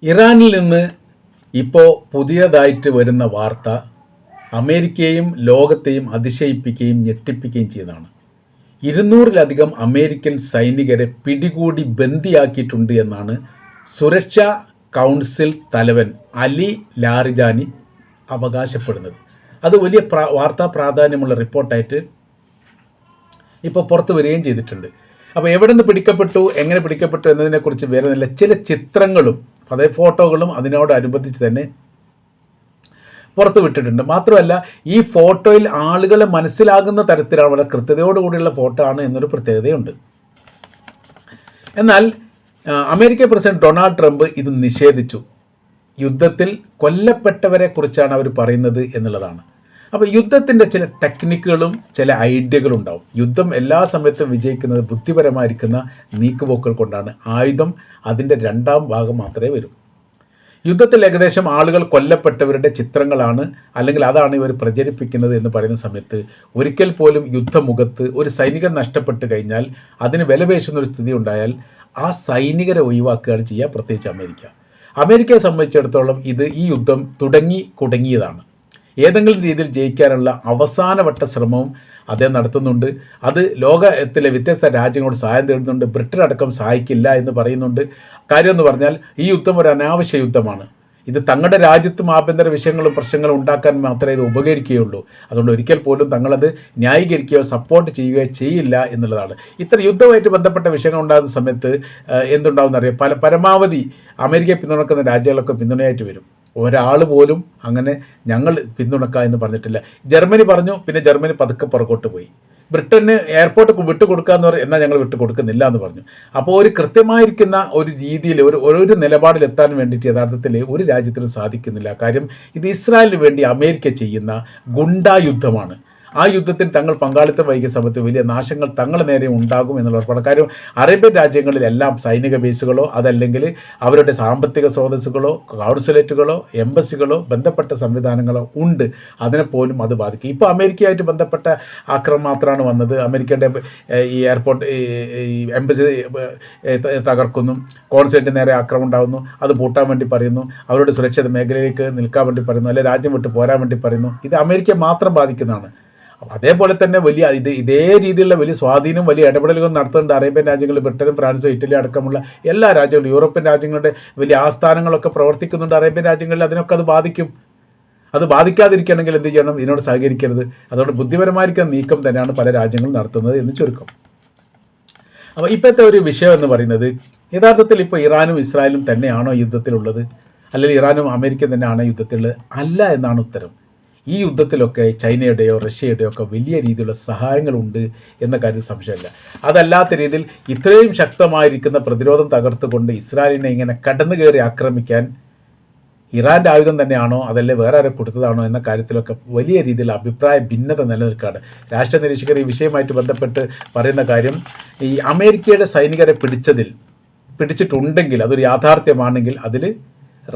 ഇറാനിൽ നിന്ന് ഇപ്പോൾ പുതിയതായിട്ട് വരുന്ന വാർത്ത അമേരിക്കയെയും ലോകത്തെയും അതിശയിപ്പിക്കുകയും ഞെട്ടിപ്പിക്കുകയും ചെയ്യുന്നതാണ്. 200-ലധികം അമേരിക്കൻ സൈനികരെ പിടികൂടി ബന്ദിയാക്കിയിട്ടുണ്ട് എന്നാണ് സുരക്ഷാ കൗൺസിൽ തലവൻ അലി ലാറിജാനി അവകാശപ്പെടുന്നത്. അത് വലിയ വാർത്താ പ്രാധാന്യമുള്ള റിപ്പോർട്ടായിട്ട് ഇപ്പോൾ പുറത്തു വരികയും ചെയ്തിട്ടുണ്ട്. അപ്പോൾ എവിടെ നിന്ന് പിടിക്കപ്പെട്ടു, എങ്ങനെ പിടിക്കപ്പെട്ടു എന്നതിനെക്കുറിച്ച് വേറെ ചില ചിത്രങ്ങളും അതായത് ഫോട്ടോകളും അതിനോടനുബന്ധിച്ച് തന്നെ പുറത്തു വിട്ടിട്ടുണ്ട്. മാത്രമല്ല ഈ ഫോട്ടോയിൽ ആളുകളെ മനസ്സിലാകുന്ന തരത്തിലാണ്, വളരെ കൃത്യതയോടുകൂടിയുള്ള ഫോട്ടോ ആണ് എന്നൊരു പ്രത്യേകതയുണ്ട്. എന്നാൽ അമേരിക്കൻ പ്രസിഡന്റ് ഡൊണാൾഡ് ട്രംപ് ഇത് നിഷേധിച്ചു. യുദ്ധത്തിൽ കൊല്ലപ്പെട്ടവരെ കുറിച്ചാണ് അവർ പറയുന്നത് എന്നുള്ളതാണ്. അപ്പോൾ യുദ്ധത്തിൻ്റെ ചില ടെക്നിക്കുകളും ചില ഐഡിയകളും ഉണ്ടാവും. യുദ്ധം എല്ലാ സമയത്തും വിജയിക്കുന്നത് ബുദ്ധിപരമായിരിക്കുന്ന നീക്കുപോക്കുകൾ കൊണ്ടാണ്. ആയുധം അതിൻ്റെ രണ്ടാം ഭാഗം മാത്രമേ വരൂ. യുദ്ധത്തിൽ ഏകദേശം ആളുകൾ കൊല്ലപ്പെട്ടവരുടെ ചിത്രങ്ങളാണ് അല്ലെങ്കിൽ അതാണ് ഇവർ പ്രചരിപ്പിക്കുന്നത് എന്ന് പറയുന്ന സമയത്ത് ഒരിക്കൽ പോലും യുദ്ധമുഖത്ത് ഒരു സൈനികൻ നഷ്ടപ്പെട്ട് കഴിഞ്ഞാൽ അതിന് വിലപേശുന്ന ഒരു സ്ഥിതി ഉണ്ടായാൽ ആ സൈനികരെ ഒഴിവാക്കുകയാണ് ചെയ്യുക, പ്രത്യേകിച്ച് അമേരിക്കയെ സംബന്ധിച്ചിടത്തോളം ഈ യുദ്ധം കുടുങ്ങിയതാണ്. ഏതെങ്കിലും രീതിയിൽ ജയിക്കാനുള്ള അവസാനവട്ട ശ്രമവും അദ്ദേഹം നടത്തുന്നുണ്ട്. അത് ലോകത്തിലെ വ്യത്യസ്ത രാജ്യങ്ങളോട് സഹായം തേടുന്നുണ്ട്. ബ്രിട്ടൻ അടക്കം സഹായിക്കില്ല എന്ന് പറയുന്നുണ്ട്. കാര്യം എന്ന് പറഞ്ഞാൽ ഈ യുദ്ധം ഒരു അനാവശ്യ യുദ്ധമാണ്. ഇത് തങ്ങളുടെ രാജ്യത്തും ആഭ്യന്തര വിഷയങ്ങളും പ്രശ്നങ്ങളും ഉണ്ടാക്കാൻ മാത്രമേ ഇത് ഉപകരിക്കുകയുള്ളൂ. അതുകൊണ്ട് ഒരിക്കൽ പോലും തങ്ങളത് ന്യായീകരിക്കുകയോ സപ്പോർട്ട് ചെയ്യുകയോ ചെയ്യില്ല എന്നുള്ളതാണ്. ഇത്ര യുദ്ധവുമായിട്ട് ബന്ധപ്പെട്ട വിഷയങ്ങൾ ഉണ്ടാകുന്ന സമയത്ത് എന്തുണ്ടാവുമെന്നറിയാം, പരമാവധി അമേരിക്കയെ പിന്തുണക്കുന്ന രാജ്യങ്ങളൊക്കെ പിന്തുണയായിട്ട് വരും. ഒരാൾ പോലും അങ്ങനെ ഞങ്ങൾ പിന്തുണക്കുക എന്ന് പറഞ്ഞിട്ടില്ല. ജർമ്മനി പറഞ്ഞു, പിന്നെ ജർമ്മനി പതുക്കെ പുറകോട്ട് പോയി. ബ്രിട്ടന് എയർപോർട്ട് വിട്ടുകൊടുക്കുക എന്ന് പറഞ്ഞാൽ എന്നാൽ ഞങ്ങൾ വിട്ടുകൊടുക്കുന്നില്ല എന്ന് പറഞ്ഞു. അപ്പോൾ ഒരു കൃത്യമായിരിക്കുന്ന ഒരു രീതിയിൽ ഒരു നിലപാടിലെത്താൻ വേണ്ടിയിട്ട് യഥാർത്ഥത്തിൽ ഒരു രാജ്യത്തിനും സാധിക്കുന്നില്ല. കാര്യം ഇത് ഇസ്രായേലിന് വേണ്ടി അമേരിക്ക ചെയ്യുന്ന ഗുണ്ടാ യുദ്ധമാണ്. ആ യുദ്ധത്തിൽ തങ്ങൾ പങ്കാളിത്തം വഹിക്കുന്ന സമയത്ത് വലിയ നാശങ്ങൾ തങ്ങൾ നേരെ ഉണ്ടാകും എന്നുള്ള ഉറപ്പാണ്. കാര്യം അറേബ്യൻ രാജ്യങ്ങളിലെല്ലാം സൈനിക ബേസുകളോ അതല്ലെങ്കിൽ അവരുടെ സാമ്പത്തിക സ്രോതസ്സുകളോ കൗൺസുലേറ്റുകളോ എംബസികളോ ബന്ധപ്പെട്ട സംവിധാനങ്ങളോ ഉണ്ട്. അതിനെപ്പോലും അത് ബാധിക്കും. ഇപ്പോൾ അമേരിക്കയായിട്ട് ബന്ധപ്പെട്ട ആക്രമണം മാത്രമാണ് വന്നത്. അമേരിക്കയുടെ ഈ എയർപോർട്ട് ഈ എംബസി തകർക്കുന്നു, കോൺസുലേറ്റ് നേരെ ആക്രമണം ഉണ്ടാകുന്നു, അത് പൂട്ടാൻ വേണ്ടി പറയുന്നു, അവരുടെ സുരക്ഷിത മേഖലയിലേക്ക് നിൽക്കാൻ വേണ്ടി പറയുന്നു, അല്ലെങ്കിൽ രാജ്യം വിട്ട് പോരാൻ വേണ്ടി പറയുന്നു. ഇത് അമേരിക്കയെ മാത്രം ബാധിക്കുന്നതാണ്. അതേപോലെ തന്നെ ഇതേ രീതിയിലുള്ള വലിയ സ്വാധീനം, വലിയ ഇടപെടലുകൾ നടത്തുന്നുണ്ട് അറേബ്യൻ രാജ്യങ്ങൾ, ബ്രിട്ടനും ഫ്രാൻസും ഇറ്റലി അടക്കമുള്ള എല്ലാ രാജ്യങ്ങളും, യൂറോപ്യൻ രാജ്യങ്ങളുടെ വലിയ ആസ്ഥാനങ്ങളൊക്കെ പ്രവർത്തിക്കുന്നുണ്ട് അറേബ്യൻ രാജ്യങ്ങളിൽ. അതിനൊക്കെ അത് ബാധിക്കും. അത് ബാധിക്കാതിരിക്കണമെങ്കിൽ എന്ത് ചെയ്യണം? ഇതിനോട് സഹകരിക്കരുത്. അതുകൊണ്ട് ബുദ്ധിപരമായിരിക്കുന്ന നീക്കം തന്നെയാണ് പല രാജ്യങ്ങളും നടത്തുന്നത് എന്ന് ചുരുക്കം. അപ്പോൾ ഇപ്പോഴത്തെ ഒരു വിഷയം എന്ന് പറയുന്നത് യഥാർത്ഥത്തിൽ ഇപ്പോൾ ഇറാനും ഇസ്രായേലും തന്നെയാണോ യുദ്ധത്തിലുള്ളത്, അല്ലെങ്കിൽ ഇറാനും അമേരിക്കയും തന്നെയാണോ യുദ്ധത്തിലുള്ളത്? അല്ല എന്നാണ് ഉത്തരം. ഈ യുദ്ധത്തിലൊക്കെ ചൈനയുടെയോ റഷ്യയുടെയോ ഒക്കെ വലിയ രീതിയിലുള്ള സഹായങ്ങളുണ്ട് എന്ന കാര്യത്തിൽ സംശയമില്ല. അതല്ലാത്ത രീതിയിൽ ഇത്രയും ശക്തമായിരിക്കുന്ന പ്രതിരോധം തകർത്തുകൊണ്ട് ഇസ്രായേലിനെ ഇങ്ങനെ കടന്നു കയറി ആക്രമിക്കാൻ ഇറാൻ്റെ ആയുധം തന്നെയാണോ അതല്ലേ വേറെ ആരെ കൊടുത്തതാണോ എന്ന കാര്യത്തിലൊക്കെ വലിയ രീതിയിൽ അഭിപ്രായ ഭിന്നത നിലനിൽക്കുകയാണ്. രാഷ്ട്രീയ നിരീക്ഷകർ ഈ വിഷയമായിട്ട് ബന്ധപ്പെട്ട് പറയുന്ന കാര്യം, ഈ അമേരിക്കയുടെ സൈനികരെ പിടിച്ചിട്ടുണ്ടെങ്കിൽ അതൊരു യാഥാർത്ഥ്യമാണെങ്കിൽ അതിൽ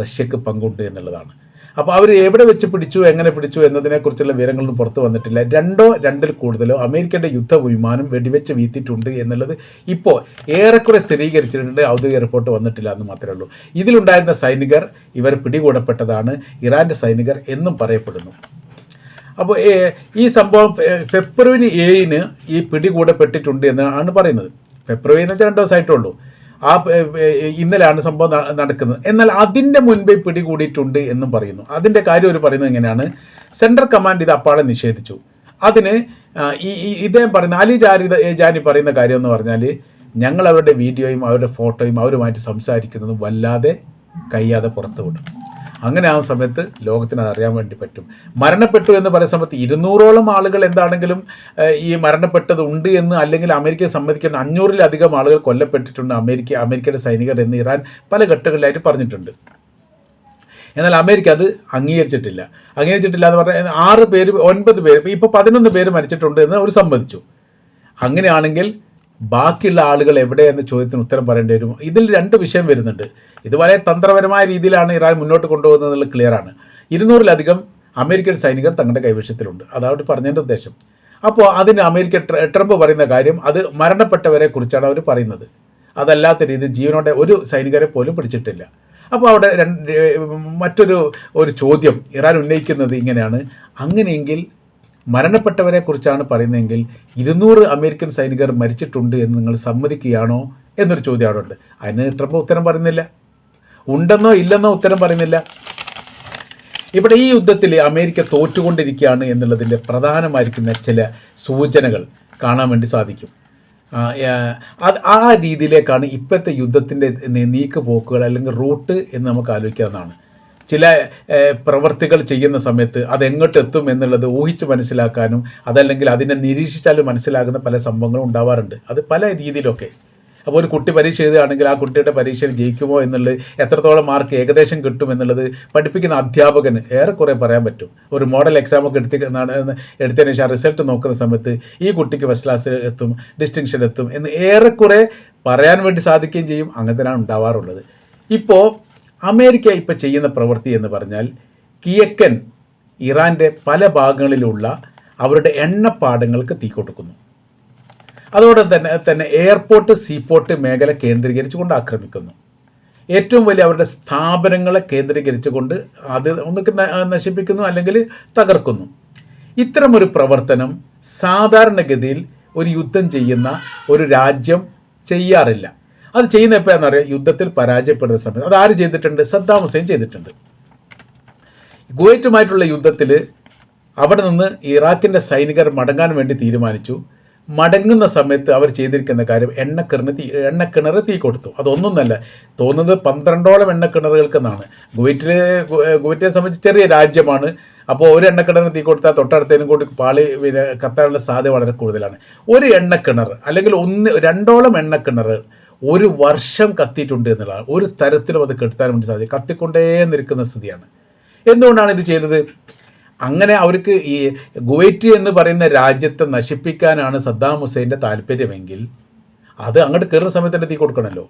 റഷ്യക്ക് പങ്കുണ്ട് എന്നുള്ളതാണ്. അപ്പോൾ അവർ എവിടെ വെച്ച് പിടിച്ചു, എങ്ങനെ പിടിച്ചു എന്നതിനെക്കുറിച്ചുള്ള വിവരങ്ങളൊന്നും പുറത്തു വന്നിട്ടില്ല. 2-2 കൂടുതലോ അമേരിക്കയുടെ യുദ്ധവിമാനം വെടിവെച്ച് വീഴ്ത്തിയിട്ടുണ്ട് എന്നുള്ളത് ഇപ്പോൾ ഏറെക്കുറെ സ്ഥിരീകരിച്ചിട്ടുണ്ട്. ഔദ്യോഗിക റിപ്പോർട്ട് വന്നിട്ടില്ല എന്ന് മാത്രമേ ഉള്ളൂ. ഇതിലുണ്ടായിരുന്ന സൈനികർ ഇവർ പിടികൂടപ്പെട്ടതാണ്, ഇറാൻ്റെ സൈനികർ എന്നും പറയപ്പെടുന്നു. അപ്പോൾ ഈ സംഭവം ഫെബ്രുവരി 7 ഈ പിടികൂടപ്പെട്ടിട്ടുണ്ട് എന്നാണ് പറയുന്നത്. ഫെബ്രുവരി എന്ന് വെച്ചാൽ 2 ദിവസമായിട്ടുള്ളൂ. ഇന്നലെയാണ് സംഭവം നടക്കുന്നത്. എന്നാൽ അതിൻ്റെ മുൻപേ പിടികൂടിയിട്ടുണ്ട് എന്നും പറയുന്നു. അതിൻ്റെ കാര്യം അവർ പറയുന്നത് എങ്ങനെയാണ്? സെൻട്രൽ കമാൻഡ് ഇത് അപ്പാടെ നിഷേധിച്ചു. അതിന് ഇദ്ദേഹം പറയുന്ന അലി ജാനി പറയുന്ന കാര്യം എന്ന് പറഞ്ഞാൽ, ഞങ്ങൾ അവരുടെ വീഡിയോയും അവരുടെ ഫോട്ടോയും അവരുമായിട്ട് സംസാരിക്കുന്നതും വല്ലാതെ കഴിയാതെ പുറത്തു വിടും. അങ്ങനെ ആ സമയത്ത് ലോകത്തിന് അതറിയാൻ വേണ്ടി പറ്റും. മരണപ്പെട്ടു എന്ന് പറയുന്ന സമയത്ത് 200ഓളം ആളുകൾ എന്താണെങ്കിലും ഈ മരണപ്പെട്ടതുണ്ട് എന്ന്, അല്ലെങ്കിൽ അമേരിക്കയെ സമ്മതിക്കുന്ന 500-ലധികം ആളുകൾ കൊല്ലപ്പെട്ടിട്ടുണ്ട് അമേരിക്കയുടെ സൈനികർ എന്ന് ഇറാൻ പല ഘട്ടങ്ങളിലായിട്ട് പറഞ്ഞിട്ടുണ്ട്. എന്നാൽ അമേരിക്ക അത് അംഗീകരിച്ചിട്ടില്ല എന്ന് പറഞ്ഞാൽ 9 പേര് ഇപ്പോൾ 11 പേര് മരിച്ചിട്ടുണ്ട് എന്ന് അവർ സമ്മതിച്ചു. അങ്ങനെയാണെങ്കിൽ ബാക്കിയുള്ള ആളുകൾ എവിടെയെന്ന ചോദ്യത്തിന് ഉത്തരം പറയേണ്ടി വരും. ഇതിൽ 2 വിഷയം വരുന്നുണ്ട്. ഇത് വളരെ തന്ത്രപരമായ രീതിയിലാണ് ഇറാൻ മുന്നോട്ട് കൊണ്ടുപോകുന്നത് എന്നുള്ളത് ക്ലിയറാണ്. 200-ലധികം അമേരിക്കൻ സൈനികർ തങ്ങളുടെ കൈവശത്തിലുണ്ട്, അതാണ് പറഞ്ഞതിൻ്റെ ഉദ്ദേശം. അപ്പോൾ അതിന് ട്രംപ് പറയുന്ന കാര്യം, അത് മരണപ്പെട്ടവരെ കുറിച്ചാണ് അവർ പറയുന്നത്. അതല്ലാത്ത രീതിയിൽ ജീവനോടെ ഒരു സൈനികരെ പോലും പിടിച്ചിട്ടില്ല. അപ്പോൾ അവിടെ മറ്റൊരു ചോദ്യം ഇറാൻ ഉന്നയിക്കുന്നത് ഇങ്ങനെയാണ്, അങ്ങനെയെങ്കിൽ മരണപ്പെട്ടവരെ കുറിച്ചാണ് പറയുന്നതെങ്കിൽ 200 അമേരിക്കൻ സൈനികർ മരിച്ചിട്ടുണ്ട് എന്ന് നിങ്ങൾ സമ്മതിക്കുകയാണോ എന്നൊരു ചോദ്യം അവിടെ ഉണ്ട്. അതിന് ട്രംപ് ഉത്തരം പറയുന്നില്ല, ഉണ്ടെന്നോ ഇല്ലെന്നോ ഉത്തരം പറയുന്നില്ല. ഇവിടെ ഈ യുദ്ധത്തിൽ അമേരിക്ക തോറ്റുകൊണ്ടിരിക്കുകയാണ് എന്നുള്ളതിൻ്റെ പ്രധാനമായിരിക്കുന്ന ചില സൂചനകൾ കാണാൻ വേണ്ടി സാധിക്കും. ആ രീതിയിലേക്കാണ് ഇപ്പോഴത്തെ യുദ്ധത്തിൻ്റെ നീക്കുപോക്കുകൾ അല്ലെങ്കിൽ റൂട്ട് എന്ന് നമുക്ക് ആലോചിക്കാവുന്നതാണ്. ചില പ്രവർത്തികൾ ചെയ്യുന്ന സമയത്ത് അതെങ്ങോട്ട് എത്തും എന്നുള്ളത് ഊഹിച്ച് മനസ്സിലാക്കാനും അതല്ലെങ്കിൽ അതിനെ നിരീക്ഷിച്ചാലും മനസ്സിലാകുന്ന പല സംഭവങ്ങളും ഉണ്ടാവാറുണ്ട്. അത് പല രീതിയിലൊക്കെ. അപ്പോൾ ഒരു കുട്ടി പരീക്ഷ എഴുതുകയാണെങ്കിൽ ആ കുട്ടിയുടെ പരീക്ഷയിൽ ജയിക്കുമോ എന്നുള്ളത്, എത്രത്തോളം മാർക്ക് ഏകദേശം കിട്ടും എന്നുള്ളത് പഠിപ്പിക്കുന്ന അധ്യാപകന് ഏറെക്കുറെ പറയാൻ പറ്റും. ഒരു മോഡൽ എക്സാമൊക്കെ എടുത്തതിന് ശേഷം റിസൾട്ട് നോക്കുന്ന സമയത്ത് ഈ കുട്ടിക്ക് ഫസ്റ്റ് ക്ലാസ് എത്തും, ഡിസ്റ്റിങ്ഷൻ എത്തും എന്ന് ഏറെക്കുറെ പറയാൻ വേണ്ടി സാധിക്കുകയും ചെയ്യും. അങ്ങനെ തന്നെയാണ് ഉണ്ടാവാറുള്ളത്. ഇപ്പോൾ അമേരിക്ക ഇപ്പോൾ ചെയ്യുന്ന പ്രവൃത്തി എന്ന് പറഞ്ഞാൽ കിഴക്കൻ ഇറാൻ്റെ പല ഭാഗങ്ങളിലുള്ള അവരുടെ എണ്ണപ്പാടങ്ങൾക്ക് തീ കൊടുക്കുന്നു. അതോടെ തന്നെ എയർപോർട്ട്, സീപോർട്ട് മേഖല കേന്ദ്രീകരിച്ചുകൊണ്ട് ആക്രമിക്കുന്നു. ഏറ്റവും വലിയ അവരുടെ സ്ഥാപനങ്ങളെ കേന്ദ്രീകരിച്ചുകൊണ്ട് അത് ഒന്നുകിൽ നശിപ്പിക്കുന്നു അല്ലെങ്കിൽ തകർക്കുന്നു. ഇത്തരമൊരു പ്രവർത്തനം സാധാരണഗതിയിൽ ഒരു യുദ്ധം ചെയ്യുന്ന ഒരു രാജ്യം ചെയ്യാറില്ല. അത് ചെയ്യുന്ന എപ്പോഴാണെന്ന് അറിയാം, യുദ്ധത്തിൽ പരാജയപ്പെടുന്ന സമയത്ത്. അത് ആര് ചെയ്തിട്ടുണ്ട്? സദ്ദാം ഹുസൈൻ ചെയ്തിട്ടുണ്ട്. കുവൈറ്റുമായിട്ടുള്ള യുദ്ധത്തിൽ അവിടെ നിന്ന് ഇറാഖിൻ്റെ സൈനികർ മടങ്ങാൻ വേണ്ടി തീരുമാനിച്ചു. മടങ്ങുന്ന സമയത്ത് അവർ ചെയ്തിരിക്കുന്ന കാര്യം എണ്ണക്കിണർ തീ കൊടുത്തു. അതൊന്നൊന്നല്ല, തോന്നുന്നത് 12ഓളം എണ്ണക്കിണറുകൾക്കെന്നാണ്. കുവൈറ്റിനെ സംബന്ധിച്ച് ചെറിയ രാജ്യമാണ്. അപ്പോൾ ഒരു എണ്ണക്കിണറിന് തീ കൊടുത്താൽ തൊട്ടടുത്തേനും കൂടി പാളി കത്താനുള്ള സാധ്യത വളരെ കൂടുതലാണ്. ഒരു എണ്ണക്കിണർ അല്ലെങ്കിൽ 2ഓളം എണ്ണക്കിണർ ഒരു വർഷം കത്തിയിട്ടുണ്ട് എന്നുള്ളതാണ്. ഒരു തരത്തിലും അത് കെടുത്താൻ വേണ്ടി സാധിക്കും. കത്തിക്കൊണ്ടേ നിൽക്കുന്ന സ്ഥിതിയാണ്. എന്തുകൊണ്ടാണ് ഇത് ചെയ്തത്? അങ്ങനെ അവർക്ക് ഈ കുവൈറ്റ് എന്ന് പറയുന്ന രാജ്യത്തെ നശിപ്പിക്കാനാണ് സദ്ദാം ഹുസൈൻ്റെ താല്പര്യമെങ്കിൽ അത് അങ്ങോട്ട് കയറുന്ന സമയത്ത് തന്നെ തീ കൊടുക്കണമല്ലോ.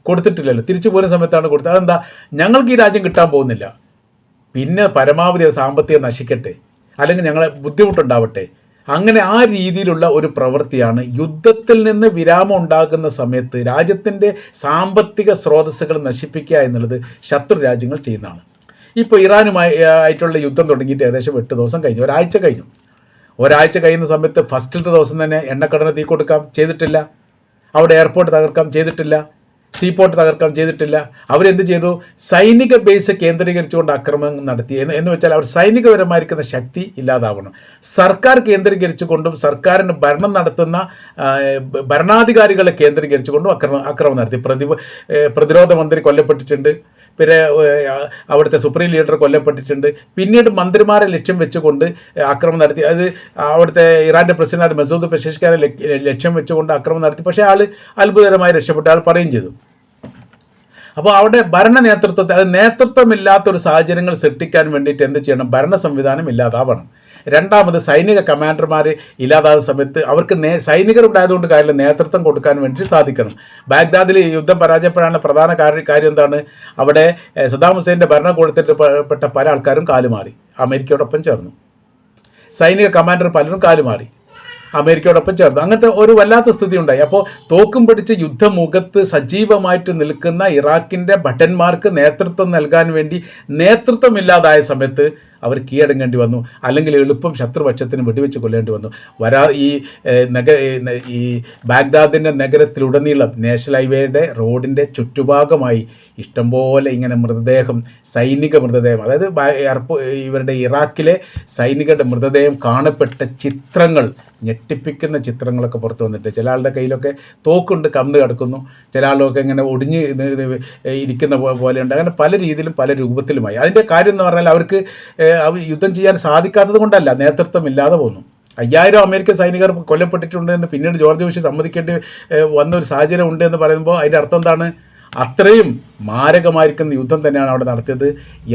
കൊടുത്തിട്ടില്ലല്ലോ, തിരിച്ചു പോരുന്ന സമയത്താണ് കൊടുത്തത്. അതെന്താ? ഞങ്ങൾക്ക് ഈ രാജ്യം കിട്ടാൻ പോകുന്നില്ല, പിന്നെ പരമാവധി സാമ്പത്തികം നശിക്കട്ടെ അല്ലെങ്കിൽ ഞങ്ങളെ ബുദ്ധിമുട്ടുണ്ടാവട്ടെ. അങ്ങനെ ആ രീതിയിലുള്ള ഒരു പ്രവൃത്തിയാണ് യുദ്ധത്തിൽ നിന്ന് വിരാമം ഉണ്ടാകുന്ന സമയത്ത് രാജ്യത്തിൻ്റെ സാമ്പത്തിക സ്രോതസ്സുകൾ നശിപ്പിക്കുക എന്നുള്ളത് ശത്രു രാജ്യങ്ങൾ ചെയ്യുന്നതാണ്. ഇപ്പോൾ ആയിട്ടുള്ള യുദ്ധം തുടങ്ങിയിട്ട് ഏകദേശം 8 ദിവസം കഴിഞ്ഞു, ഒരാഴ്ച കഴിയുന്ന സമയത്ത് ഫസ്റ്റിലത്തെ ദിവസം തന്നെ എണ്ണക്കടന തീ കൊടുക്കാം, ചെയ്തിട്ടില്ല. അവിടെ എയർപോർട്ട് തകർക്കാം, ചെയ്തിട്ടില്ല. സീപോർട്ട് തകർക്കാം, ചെയ്തിട്ടില്ല. അവരെന്ത് ചെയ്തു? സൈനിക ബേസ് കേന്ദ്രീകരിച്ചുകൊണ്ട് ആക്രമണം നടത്തി. എന്ന് വെച്ചാൽ അവർ സൈനികപരമായിരിക്കുന്ന ശക്തി ഇല്ലാതാവണം. സർക്കാർ കേന്ദ്രീകരിച്ചുകൊണ്ടും സർക്കാരിന് ഭരണം നടത്തുന്ന ഭരണാധികാരികളെ കേന്ദ്രീകരിച്ചുകൊണ്ടും ആക്രമണം നടത്തി. പ്രതിരോധ മന്ത്രി കൊല്ലപ്പെട്ടിട്ടുണ്ട്, പിന്നെ അവിടുത്തെ സുപ്രീം ലീഡർ കൊല്ലപ്പെട്ടിട്ടുണ്ട്. പിന്നീട് മന്ത്രിമാരെ ലക്ഷ്യം വെച്ചുകൊണ്ട് ആക്രമണം നടത്തി. അത് അവിടുത്തെ ഇറാൻ്റെ പ്രസിഡന്റ് മസൂദ് പെഷേഷ്കാരെ ലക്ഷ്യം വെച്ചുകൊണ്ട് ആക്രമണം നടത്തി. പക്ഷേ ആൾ അത്ഭുതകരമായി രക്ഷപ്പെട്ട ആൾ പറയുകയും ചെയ്തു. അപ്പോൾ അവിടെ ഭരണ നേതൃത്വത്തെ, അത് നേതൃത്വമില്ലാത്തൊരു സാഹചര്യങ്ങൾ സൃഷ്ടിക്കാൻ വേണ്ടിയിട്ട് എന്ത് ചെയ്യണം? ഭരണ സംവിധാനം ഇല്ലാതാവണം. രണ്ടാമത് സൈനിക കമാൻഡർമാർ ഇല്ലാതാകുന്ന സമയത്ത് അവർക്ക് സൈനികർ ഉണ്ടായതുകൊണ്ട് കാര്യമില്ല, നേതൃത്വം കൊടുക്കാൻ വേണ്ടി സാധിക്കണം. ബാഗ്ദാദിൽ യുദ്ധം പരാജയപ്പെടാനുള്ള പ്രധാന കാര്യം എന്താണ്? അവിടെ സദ്ദാം ഹുസൈൻ്റെ ഭരണകൂടത്തിൽപ്പെട്ട പല ആൾക്കാരും കാലുമാറി, അമേരിക്കയോടൊപ്പം ചേർന്നു. സൈനിക കമാൻഡർ പലരും കാലുമാറി, അമേരിക്കയോടൊപ്പം ചേർന്നു. അങ്ങനത്തെ ഒരു വല്ലാത്ത സ്ഥിതി ഉണ്ടായി. അപ്പോൾ തോക്കും പിടിച്ച് യുദ്ധമുഖത്ത് സജീവമായിട്ട് നിൽക്കുന്ന ഇറാഖിൻ്റെ ഭടന്മാർക്ക് നേതൃത്വം നൽകാൻ വേണ്ടി നേതൃത്വമില്ലാതായ സമയത്ത് അവർ കീഴടങ്ങേണ്ടി വന്നു, അല്ലെങ്കിൽ എളുപ്പം ശത്രുപക്ഷത്തിന് വെടിവെച്ച് കൊല്ലേണ്ടി വന്നു. ഈ ബാഗ്ദാദിൻ്റെ നഗരത്തിലുടനീളം നാഷണൽ ഹൈവേയുടെ റോഡിൻ്റെ ചുറ്റുഭാഗമായി ഇഷ്ടംപോലെ ഇങ്ങനെ സൈനിക മൃതദേഹം, അതായത് ഇവരുടെ ഇറാഖിലെ സൈനികരുടെ മൃതദേഹം കാണപ്പെട്ട ചിത്രങ്ങൾ, ഞെട്ടിപ്പിക്കുന്ന ചിത്രങ്ങളൊക്കെ പുറത്തു വന്നിട്ട് ചില ആളുടെ കയ്യിലൊക്കെ തോക്കുണ്ട്, കമ്പ് കിടക്കുന്നു, ചില ആളൊക്കെ ഇങ്ങനെ ഒടിഞ്ഞ് ഇരിക്കുന്ന പോലെയുണ്ട്. അങ്ങനെ പല രീതിയിലും പല രൂപത്തിലുമായി. അതിൻ്റെ കാര്യം എന്ന് പറഞ്ഞാൽ അവർക്ക് യുദ്ധം ചെയ്യാൻ സാധിക്കാത്തത് കൊണ്ടല്ല, നേതൃത്വം ഇല്ലാതെ പോന്നു. 5000 അമേരിക്കൻ സൈനികർ കൊല്ലപ്പെട്ടിട്ടുണ്ട് എന്ന് പിന്നീട് ജോർജ് ബുഷ് സമ്മതിക്കേണ്ടി വന്ന ഒരു സാഹചര്യം ഉണ്ട് എന്ന് പറയുമ്പോൾ അതിൻ്റെ അർത്ഥം എന്താണ്? അത്രയും മാരകമായിരിക്കുന്ന യുദ്ധം തന്നെയാണ് അവിടെ നടത്തിയത്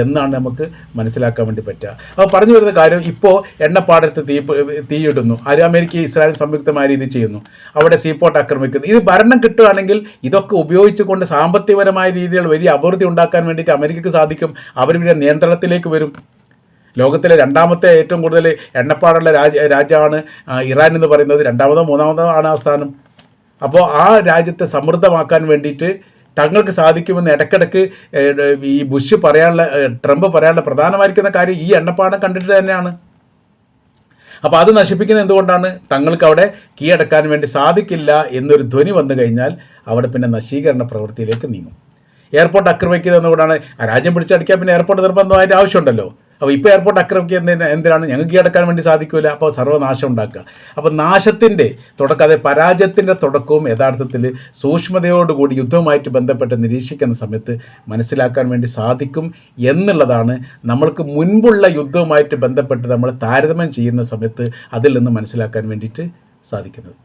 എന്നാണ് നമുക്ക് മനസ്സിലാക്കാൻ വേണ്ടി പറ്റുക. അപ്പോൾ പറഞ്ഞു വരുന്ന കാര്യം, ഇപ്പോൾ എണ്ണപ്പാടത്ത് തീയിടുന്നു, അമേരിക്ക ഇസ്രായേൽ സംയുക്തമായ രീതിയിൽ ചെയ്യുന്നു, അവിടെ സീപോർട്ട് ആക്രമിക്കുന്നു. ഇത് ഭരണം കിട്ടുകയാണെങ്കിൽ ഇതൊക്കെ ഉപയോഗിച്ചുകൊണ്ട് സാമ്പത്തികപരമായ രീതിയിൽ വലിയ അഭിവൃദ്ധി ഉണ്ടാക്കാൻ വേണ്ടിയിട്ട് അമേരിക്കക്ക് സാധിക്കും. അവരുടെ നിയന്ത്രണത്തിലേക്ക് വരും. ലോകത്തിലെ രണ്ടാമത്തെ ഏറ്റവും കൂടുതൽ എണ്ണപ്പാടുള്ള രാജ്യമാണ് ഇറാൻ എന്ന് പറയുന്നത്. രണ്ടാമതോ മൂന്നാമതോ ആണ് ആ സ്ഥാനം. അപ്പോൾ ആ രാജ്യത്തെ സമൃദ്ധമാക്കാൻ വേണ്ടിയിട്ട് തങ്ങൾക്ക് സാധിക്കുമെന്ന് ഇടയ്ക്കിടയ്ക്ക് ഈ ബുഷ് പറയാനുള്ള ട്രംപ് പറയാനുള്ള പ്രധാനമായിരിക്കുന്ന കാര്യം ഈ എണ്ണപ്പാടം കണ്ടിട്ട് തന്നെയാണ്. അപ്പോൾ അത് നശിപ്പിക്കുന്നത് എന്തുകൊണ്ടാണ്? തങ്ങൾക്ക് അവിടെ കീഴടക്കാൻ വേണ്ടി സാധിക്കില്ല എന്നൊരു ധ്വനി വന്നു കഴിഞ്ഞാൽ അവിടെ പിന്നെ നശീകരണ പ്രവൃത്തിയിലേക്ക് നീങ്ങും. എയർപോർട്ട് ആക്രമിക്കുക എന്നുകൊണ്ടാണ് രാജ്യം പിടിച്ചടിക്കാൻ പിന്നെ എയർപോർട്ട് നിർബന്ധമായിട്ട് ആവശ്യമുണ്ടല്ലോ. അപ്പോൾ ഇപ്പോൾ എയർപോർട്ട് ആക്രമിക്കുക എന്തിനാണ്? ഞങ്ങൾക്ക് കീഴടക്കാൻ വേണ്ടി സാധിക്കില്ല, അപ്പോൾ സർവ്വനാശം ഉണ്ടാക്കുക. അപ്പോൾ നാശത്തിൻ്റെ തുടക്കം, അതായത് പരാജയത്തിൻ്റെ തുടക്കവും യഥാർത്ഥത്തിൽ സൂക്ഷ്മതയോടുകൂടി യുദ്ധവുമായിട്ട് ബന്ധപ്പെട്ട് നിരീക്ഷിക്കുന്ന സമയത്ത് മനസ്സിലാക്കാൻ വേണ്ടി സാധിക്കും എന്നുള്ളതാണ് നമ്മൾക്ക് മുൻപുള്ള യുദ്ധവുമായിട്ട് ബന്ധപ്പെട്ട് നമ്മൾ താരതമ്യം ചെയ്യുന്ന സമയത്ത് അതിൽ നിന്ന് മനസ്സിലാക്കാൻ വേണ്ടിയിട്ട് സാധിക്കുന്നത്.